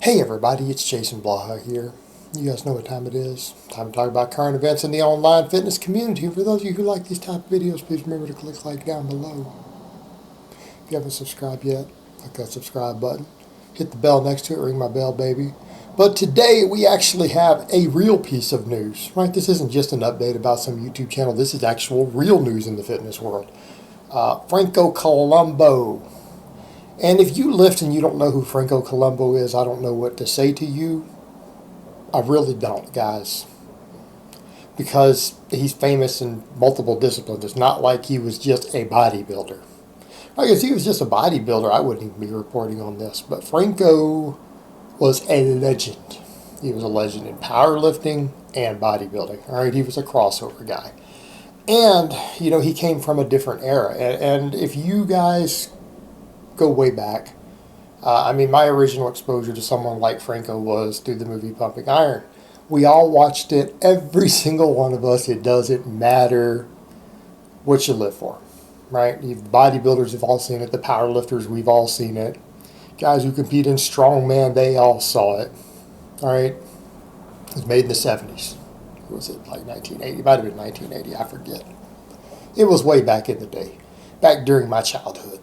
Hey everybody, it's Jason Blaha here. You guys know what time it is. Time to talk about current events in the online fitness community. For those of you who like these type of videos, please remember to click like down below. If you haven't subscribed yet, click that subscribe button. Hit the bell next to it, ring my bell, baby. But today we actually have a real piece of news, right? This isn't just an update about some YouTube channel. This is actual real news in the fitness world. Franco Columbu. And if you lift and you don't know who Franco Columbu is, I don't know what to say to you. I really don't, guys. Because he's famous in multiple disciplines. It's not like he was just a bodybuilder. I guess he was just a bodybuilder, I wouldn't even be reporting on this. But Franco was a legend. He was a legend in powerlifting and bodybuilding. All right, he was a crossover guy. And, you know, he came from a different era. And if you guys go way back. I mean, my original exposure to someone like Franco was through the movie Pumping Iron. We all watched it, every single one of us. It doesn't matter what you live for, right? The bodybuilders have all seen it. The powerlifters, we've all seen it. Guys who compete in strongman, they all saw it, all right? It was made in the 70s. Was it like 1980? It might have been 1980, I forget. It was way back in the day, back during my childhood.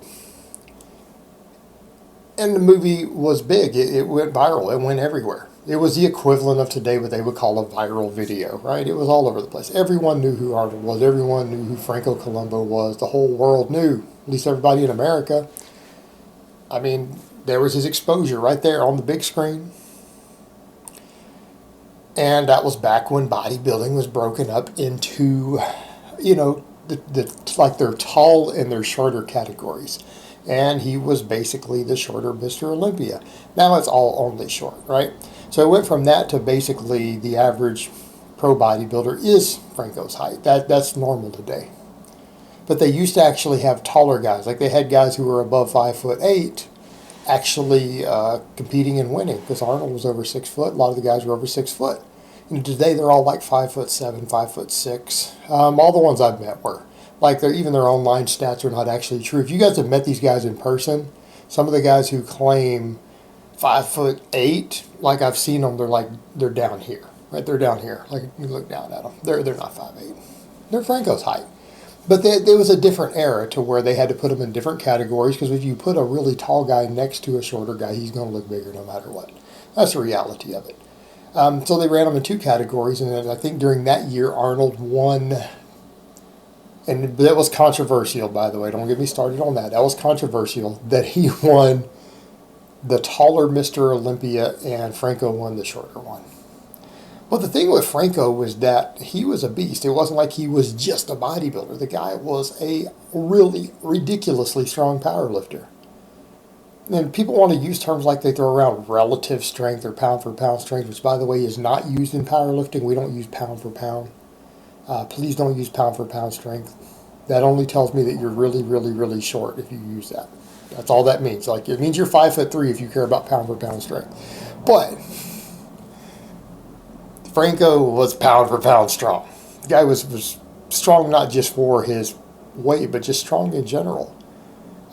And the movie was big. It went viral. It went everywhere. It was the equivalent of today what they would call a viral video, right? It was all over the place. Everyone knew who Arnold was. Everyone knew who Franco Columbu was. The whole world knew, at least everybody in America. I mean, there was his exposure right there on the big screen. And that was back when bodybuilding was broken up into, you know, like their tall and their shorter categories. And he was basically the shorter Mr. Olympia. Now it's all only short, right? So it went from that to basically the average pro bodybuilder is Franco's height. That's normal today. But they used to actually have taller guys. Like they had guys who were above 5'8", actually competing and winning. Because Arnold was over 6 foot. A lot of the guys were over 6 foot. And today they're all like 5'7", 5'6". All the ones I've met were. Like even their online stats are not actually true. If you guys have met these guys in person, some of the guys who claim 5'8", like I've seen them, they're down here, right? They're down here. Like you look down at them, they're not 5'8". They're Franco's height. But there was a different era to where they had to put them in different categories because if you put a really tall guy next to a shorter guy, he's going to look bigger no matter what. That's the reality of it. So they ran them in two categories, and then I think during that year Arnold won. And that was controversial, by the way. Don't get me started on that. That was controversial that he won the taller Mr. Olympia and Franco won the shorter one. Well, the thing with Franco was that he was a beast. It wasn't like he was just a bodybuilder. The guy was a really ridiculously strong powerlifter. And people want to use terms like they throw around relative strength or pound for pound strength, which, by the way, is not used in powerlifting. We don't use pound for pound. Please don't use pound for pound strength. That only tells me that you're really, really, really short if you use that. That's all that means. Like it means you're 5'3" if you care about pound for pound strength. But Franco was pound for pound strong. The guy was strong not just for his weight, but just strong in general.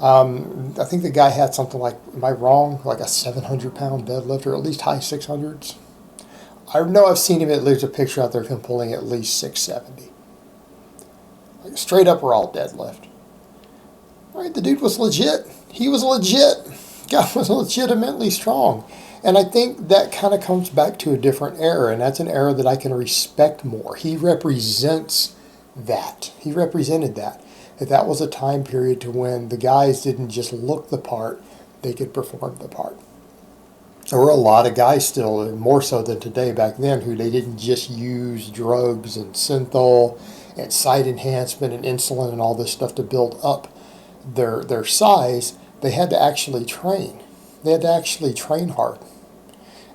I think the guy had something like, am I wrong, like a 700-pound deadlift or at least high 600s. I know I've seen him, there's a picture out there of him pulling at least 670. Like straight up raw deadlift. All right, the dude was legit. He was legit. Guy was legitimately strong. And I think that kind of comes back to a different era, and that's an era that I can respect more. He represents that. He represented that. That was a time period to when the guys didn't just look the part, they could perform the part. There were a lot of guys still, and more so than today back then, who they didn't just use drugs and synthol and site enhancement and insulin and all this stuff to build up their size. They had to actually train. They had to actually train hard.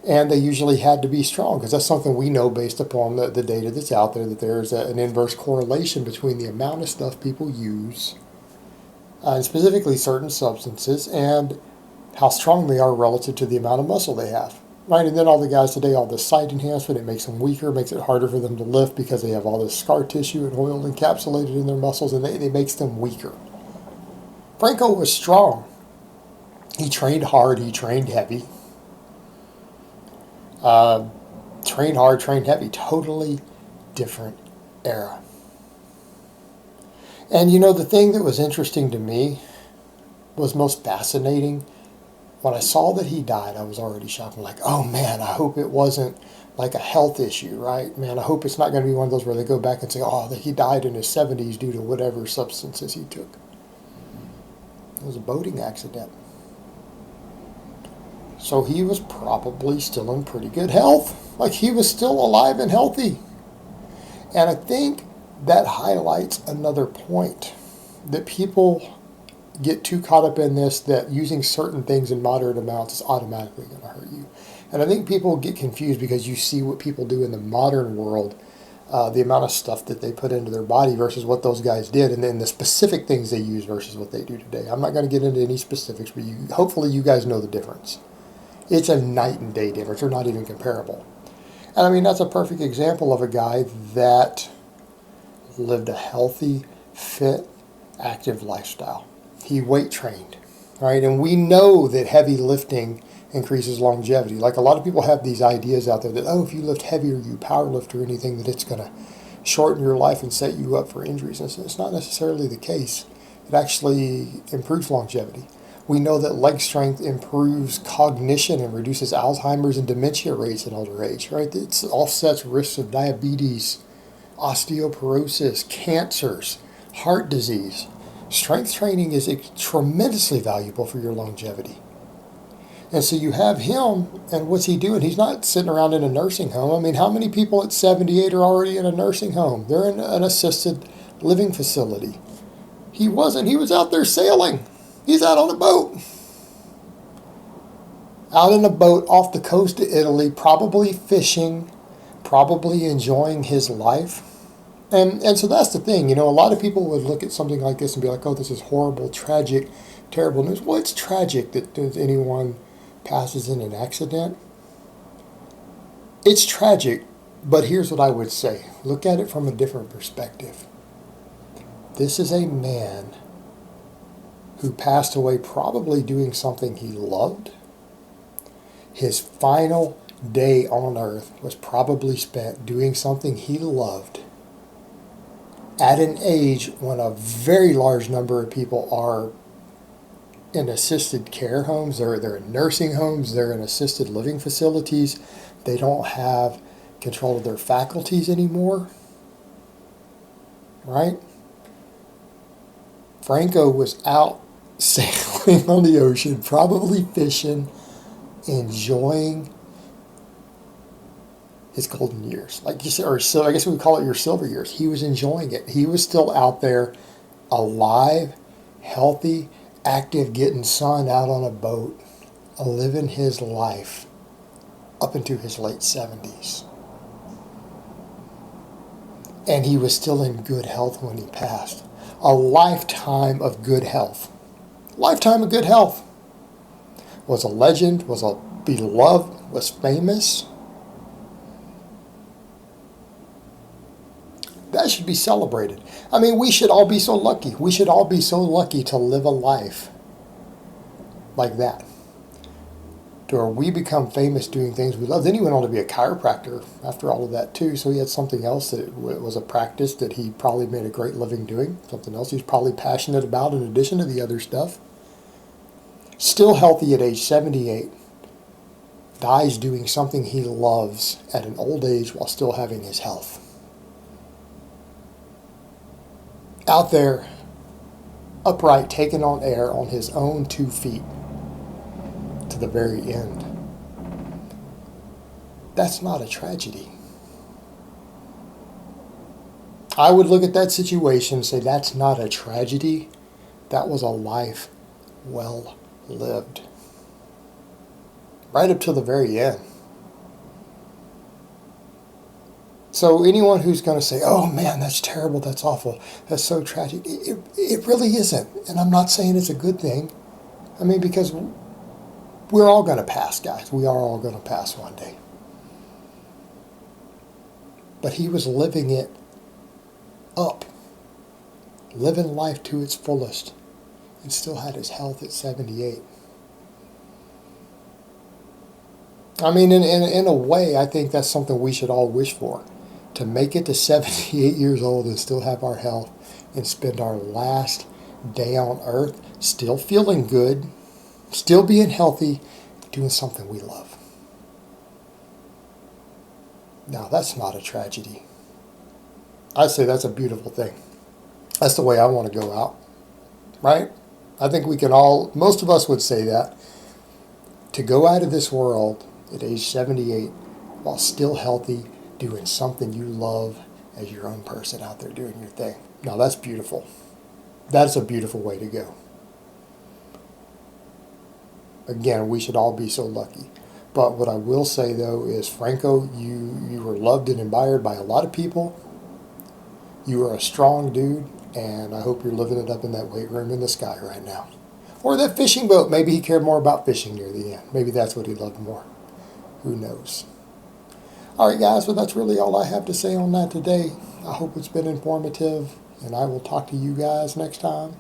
And they usually had to be strong because that's something we know based upon the data that's out there, that there's an inverse correlation between the amount of stuff people use, and specifically certain substances, and how strong they are relative to the amount of muscle they have, right? And then all the guys today, all this site enhancement, it makes them weaker, makes it harder for them to lift because they have all this scar tissue and oil encapsulated in their muscles, and it makes them weaker. Franco was strong. He trained hard, he trained heavy. Trained hard, trained heavy, totally different era. And you know, the thing that was interesting to me was most fascinating. When I saw that he died, I was already shocked. I'm like, oh man, I hope it wasn't like a health issue, right? Man, I hope it's not going to be one of those where they go back and say, oh, that he died in his 70s due to whatever substances he took. It was a boating accident. So he was probably still in pretty good health. Like he was still alive and healthy. And I think that highlights another point that people get too caught up in this, that using certain things in moderate amounts is automatically going to hurt you. And I think people get confused because you see what people do in the modern world, the amount of stuff that they put into their body versus what those guys did, and then the specific things they use versus what they do today. I'm not going to get into any specifics, but hopefully you guys know the difference. It's a night and day difference, or not even comparable. And I mean, that's a perfect example of a guy that lived a healthy, fit, active lifestyle. He weight trained, right? And we know that heavy lifting increases longevity. Like a lot of people have these ideas out there that, oh, if you lift heavy or you power lift or anything, that it's going to shorten your life and set you up for injuries. And it's not necessarily the case. It actually improves longevity. We know that leg strength improves cognition and reduces Alzheimer's and dementia rates in older age, right? It offsets risks of diabetes, osteoporosis, cancers, heart disease. Strength training is tremendously valuable for your longevity. And so you have him, and what's he doing? He's not sitting around in a nursing home. I mean, how many people at 78 are already in a nursing home? They're in an assisted living facility. He wasn't. He was out there sailing. He's out on a boat. Out in a boat off the coast of Italy, probably fishing, probably enjoying his life. And so that's the thing, you know, a lot of people would look at something like this and be like, oh, this is horrible, tragic, terrible news. Well, it's tragic that anyone passes in an accident. It's tragic, but here's what I would say. Look at it from a different perspective. This is a man who passed away probably doing something he loved. His final day on earth was probably spent doing something he loved at an age when a very large number of people are in assisted care homes, they're in nursing homes, they're in assisted living facilities. They don't have control of their faculties anymore, right? Franco was out sailing on the ocean, probably fishing, enjoying his golden years, like you said, or so I guess we would call it your silver years. He was enjoying it. He was still out there, alive, healthy, active, getting sun out on a boat, living his life up into his late 70s. And he was still in good health when he passed. A lifetime of good health. Lifetime of good health. Was a legend, was a beloved, was famous. That should be celebrated. I mean, we should all be so lucky. We should all be so lucky to live a life like that, to where we become famous doing things we love. Then he went on to be a chiropractor after all of that too. So he had something else that was a practice that he probably made a great living doing. Something else he's probably passionate about in addition to the other stuff. Still healthy at age 78. Dies doing something he loves at an old age while still having his health. Out there, upright, taking on air on his own 2 feet to the very end. That's not a tragedy. I would look at that situation and say, that's not a tragedy. That was a life well lived. Right up to the very end. So anyone who's going to say, oh man, that's terrible, that's awful, that's so tragic, it really isn't. And I'm not saying it's a good thing. I mean, because we're all going to pass, guys. We are all going to pass one day. But he was living it up, living life to its fullest, and still had his health at 78. I mean, in a way, I think that's something we should all wish for. To make it to 78 years old and still have our health and spend our last day on earth still feeling good, still being healthy, doing something we love. Now, that's not a tragedy. I say that's a beautiful thing. That's the way I want to go out, right? I think we can all, most of us would say that. To go out of this world at age 78 while still healthy, doing something you love as your own person out there doing your thing. Now, that's beautiful. That's a beautiful way to go. Again, we should all be so lucky. But what I will say, though, is, Franco, you were loved and admired by a lot of people. You are a strong dude, and I hope you're living it up in that weight room in the sky right now. Or that fishing boat. Maybe he cared more about fishing near the end. Maybe that's what he loved more. Who knows? All right, guys, well, that's really all I have to say on that today. I hope it's been informative, and I will talk to you guys next time.